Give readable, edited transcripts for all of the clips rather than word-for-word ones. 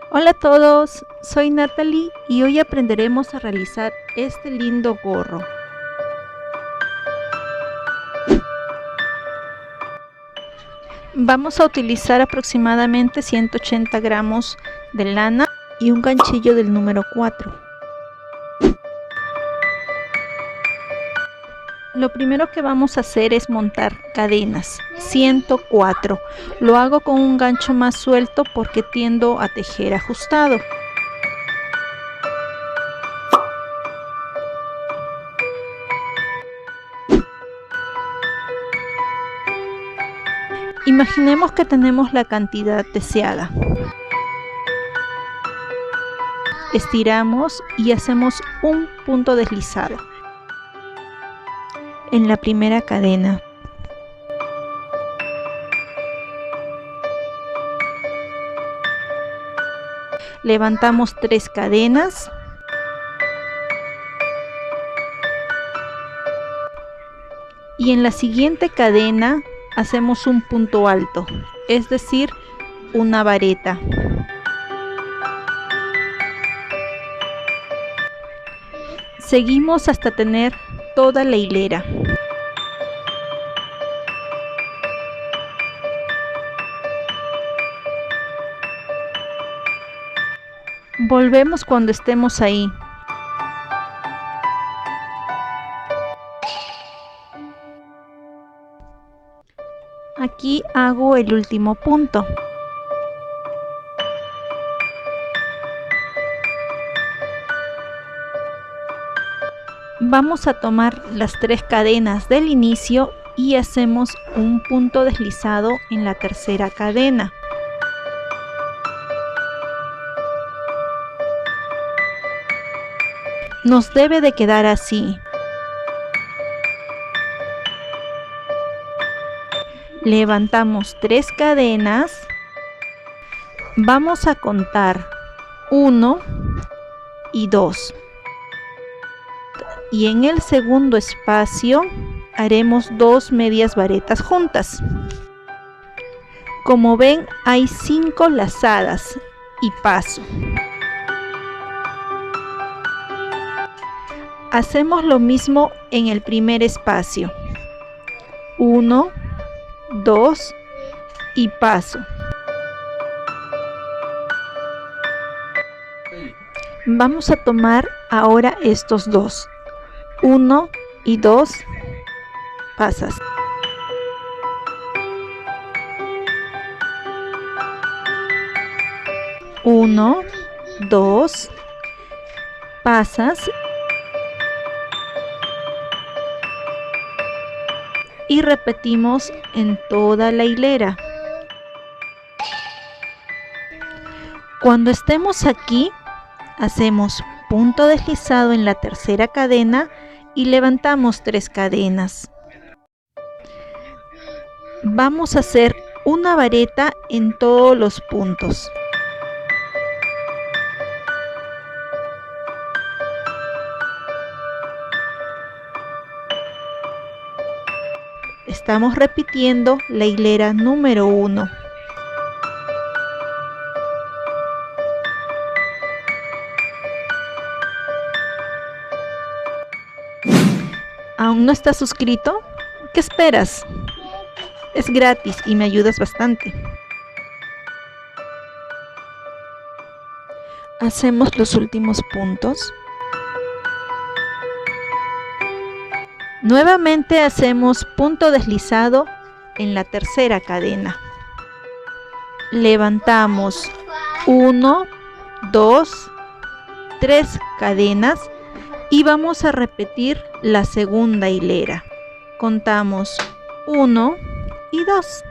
Hola a todos, soy Natalie y hoy aprenderemos a realizar este lindo gorro. Vamos a utilizar aproximadamente 180 gramos de lana y un ganchillo del número 4. Lo primero que vamos a hacer es montar cadenas, 104. Lo hago con un gancho más suelto porque tiendo a tejer ajustado. Imaginemos que tenemos la cantidad deseada. Estiramos y hacemos un punto deslizado en la primera cadena. Levantamos 3 cadenas y en la siguiente cadena hacemos un punto alto, es decir, una vareta. Seguimos hasta tener toda la hilera. Volvemos cuando estemos ahí. Aquí hago el último punto. Vamos a tomar las 3 cadenas del inicio y hacemos un punto deslizado en la tercera cadena. Nos debe de quedar así. Levantamos 3 cadenas. Vamos a contar 1 y 2. Y en el segundo espacio haremos 2 medias varetas juntas. Como ven, hay 5 lazadas y paso. Hacemos lo mismo en el primer espacio. 1, 2 y paso. Vamos a tomar ahora estos dos. 1 y 2 pasas. Uno, 2 pasas y repetimos en toda la hilera. Cuando estemos aquí, hacemos punto deslizado en la tercera cadena y levantamos 3 cadenas. Vamos a hacer una vareta en todos los puntos. Estamos repitiendo la hilera número 1. ¿Aún no estás suscrito? ¿Qué esperas? Es gratis y me ayudas bastante. Hacemos los últimos puntos. Nuevamente hacemos punto deslizado en la tercera cadena. Levantamos 1, 2, 3 cadenas y vamos a repetir la segunda hilera. Contamos 1 y 2.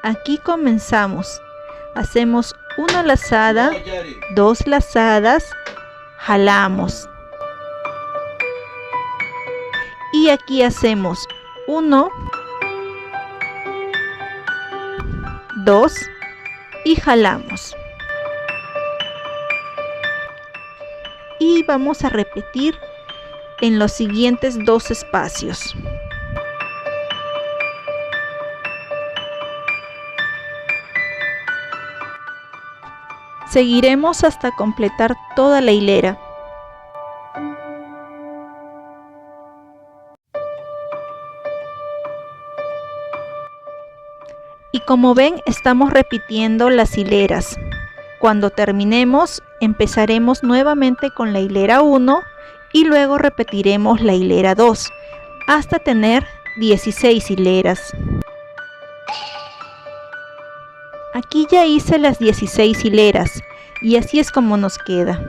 Aquí comenzamos. Hacemos una lazada, 2 lazadas, jalamos. Y aquí hacemos 1, 2 y jalamos. Y vamos a repetir en los siguientes 2 espacios. Seguiremos hasta completar toda la hilera. Y como ven, estamos repitiendo las hileras. Cuando terminemos, empezaremos nuevamente con la hilera 1 y luego repetiremos la hilera 2 hasta tener 16 hileras. Aquí ya hice las 16 hileras y así es como nos queda.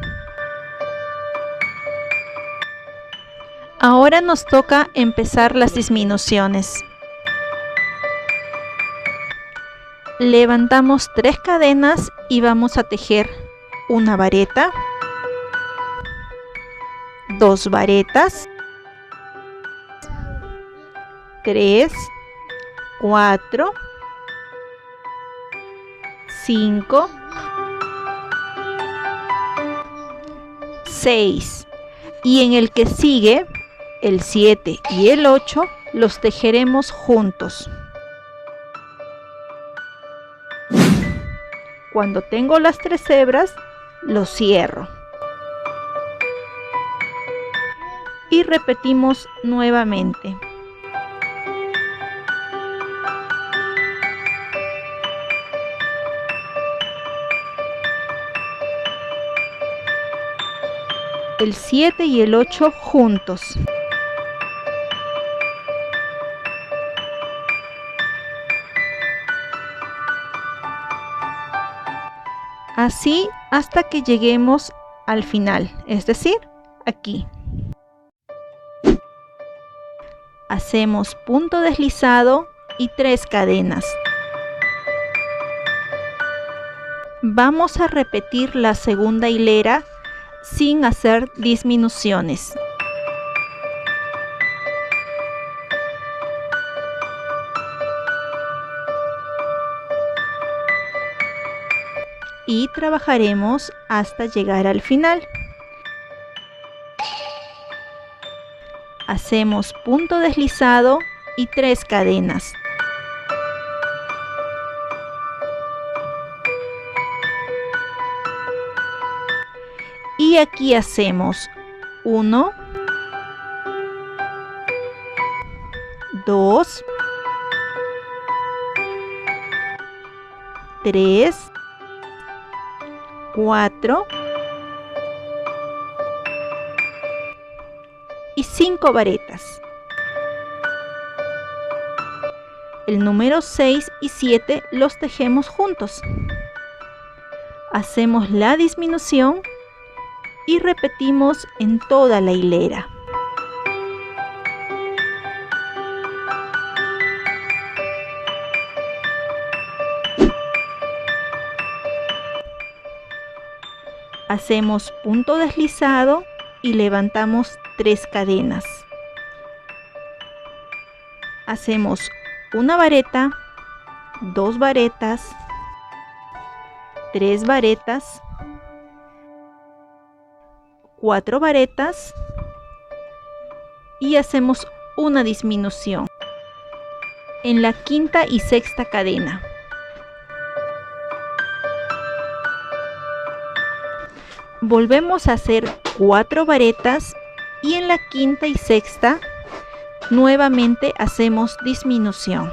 Ahora nos toca empezar las disminuciones. Levantamos 3 cadenas y vamos a tejer una vareta, 2 varetas, 3, 4, 5, 6 y en el que sigue, el 7 y el 8, los tejeremos juntos. Cuando tengo las 3 hebras, los cierro. Y repetimos nuevamente. El 7 y el 8 juntos. Así hasta que lleguemos al final, es decir, aquí. Hacemos punto deslizado y 3 cadenas. Vamos a repetir la segunda hilera sin hacer disminuciones. Y trabajaremos hasta llegar al final. Hacemos punto deslizado y 3 cadenas. Y aquí hacemos 1, 2, 3, 4 y 5 varetas. El número 6 y 7 los tejemos juntos. Hacemos la disminución y repetimos en toda la hilera. Hacemos punto deslizado y levantamos 3 cadenas. Hacemos una vareta, 2 varetas, 3 varetas, 4 varetas y hacemos una disminución en la quinta y sexta cadena. Volvemos a hacer 4 varetas y en la quinta y sexta nuevamente hacemos disminución.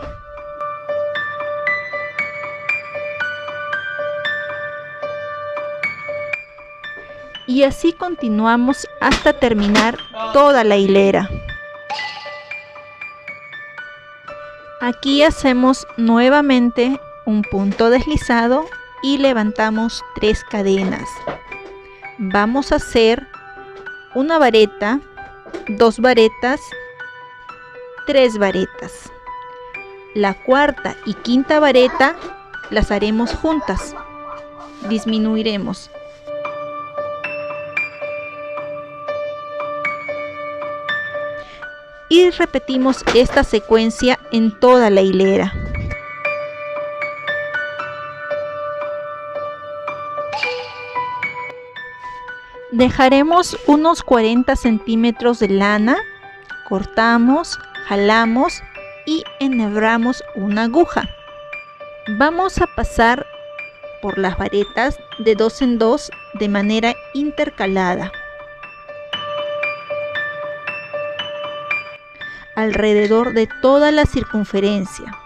Y así continuamos hasta terminar toda la hilera. Aquí hacemos nuevamente un punto deslizado y levantamos 3 cadenas. Vamos a hacer una vareta, 2 varetas, 3 varetas. La cuarta y quinta vareta las haremos juntas. Disminuiremos. Y repetimos esta secuencia en toda la hilera. Dejaremos unos 40 centímetros de lana, cortamos, jalamos y enhebramos una aguja. Vamos a pasar por las varetas de 2 en 2 de manera intercalada alrededor de toda la circunferencia.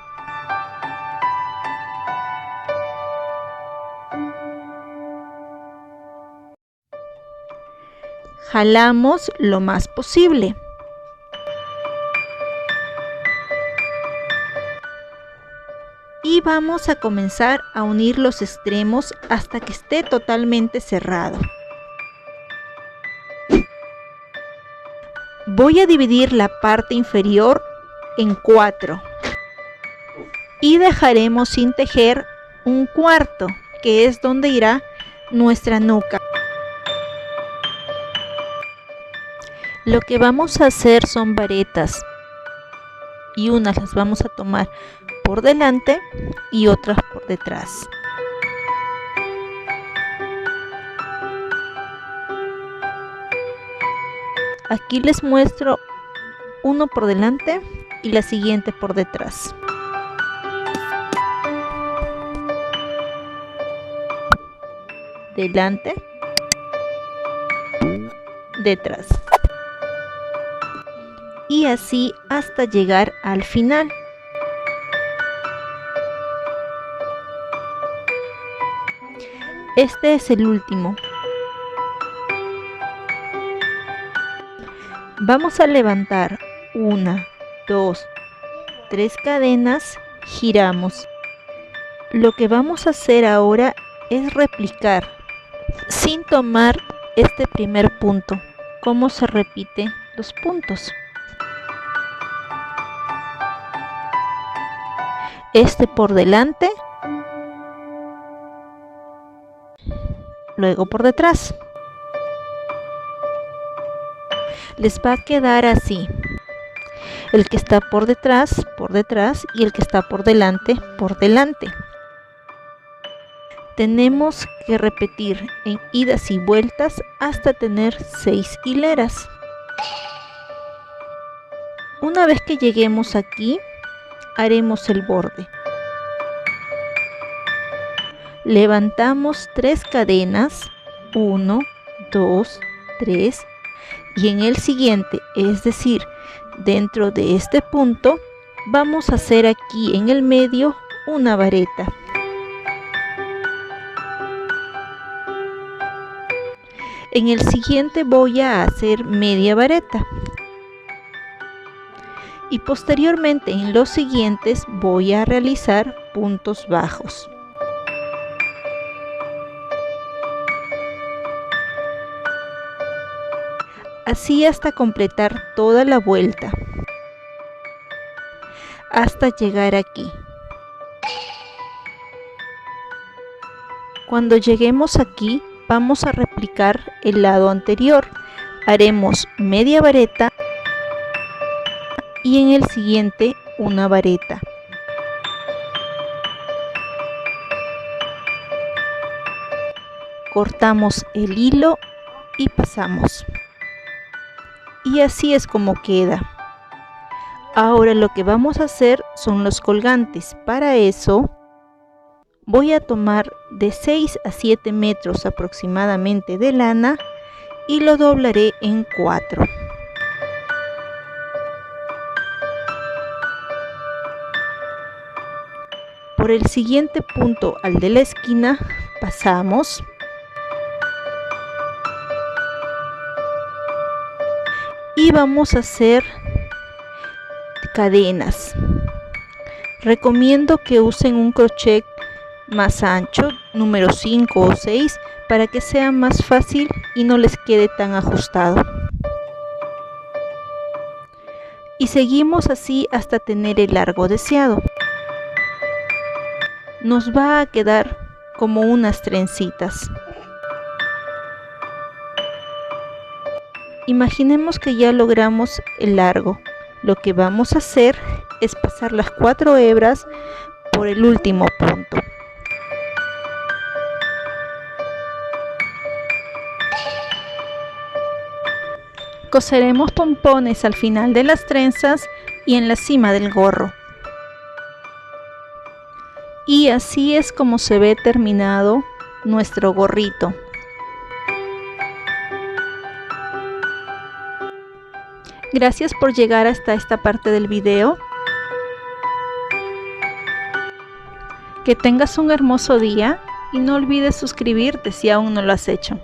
Jalamos lo más posible. Y vamos a comenzar a unir los extremos hasta que esté totalmente cerrado. Voy a dividir la parte inferior en 4 y dejaremos sin tejer un cuarto, que es donde irá nuestra nuca. Lo que vamos a hacer son varetas y unas las vamos a tomar por delante y otras por detrás. Aquí les muestro uno por delante y la siguiente por detrás. Delante, detrás. Y así hasta llegar al final. Este es el último. Vamos a levantar 1, 2, 3 cadenas, giramos. Lo que vamos a hacer ahora es replicar sin tomar este primer punto, cómo se repiten los puntos. Este por delante, luego por detrás. Les va a quedar así: el que está por detrás y el que está por delante. Tenemos que repetir en idas y vueltas hasta tener 6 hileras. Una vez que lleguemos aquí, haremos el borde. Levantamos 3 cadenas, 1, 2, 3, y en el siguiente, es decir, dentro de este punto, vamos a hacer aquí en el medio una vareta. En el siguiente voy a hacer media vareta. Y posteriormente en los siguientes voy a realizar puntos bajos. Así hasta completar toda la vuelta, hasta llegar aquí. Cuando lleguemos aquí, vamos a replicar el lado anterior. Haremos media vareta y en el siguiente una vareta. Cortamos el hilo y pasamos. Y así es como queda. Ahora lo que vamos a hacer son los colgantes. Para eso voy a tomar de 6 a 7 metros aproximadamente de lana y lo doblaré en 4. Por el siguiente punto al de la esquina pasamos. Y vamos a hacer cadenas. Recomiendo que usen un crochet más ancho, número 5 o 6, para que sea más fácil y no les quede tan ajustado. Y seguimos así hasta tener el largo deseado. Nos va a quedar como unas trencitas. Imaginemos que ya logramos el largo. Lo que vamos a hacer es pasar las 4 hebras por el último punto. Coseremos pompones al final de las trenzas y en la cima del gorro. Y así es como se ve terminado nuestro gorrito. Gracias por llegar hasta esta parte del video. Que tengas un hermoso día y no olvides suscribirte si aún no lo has hecho.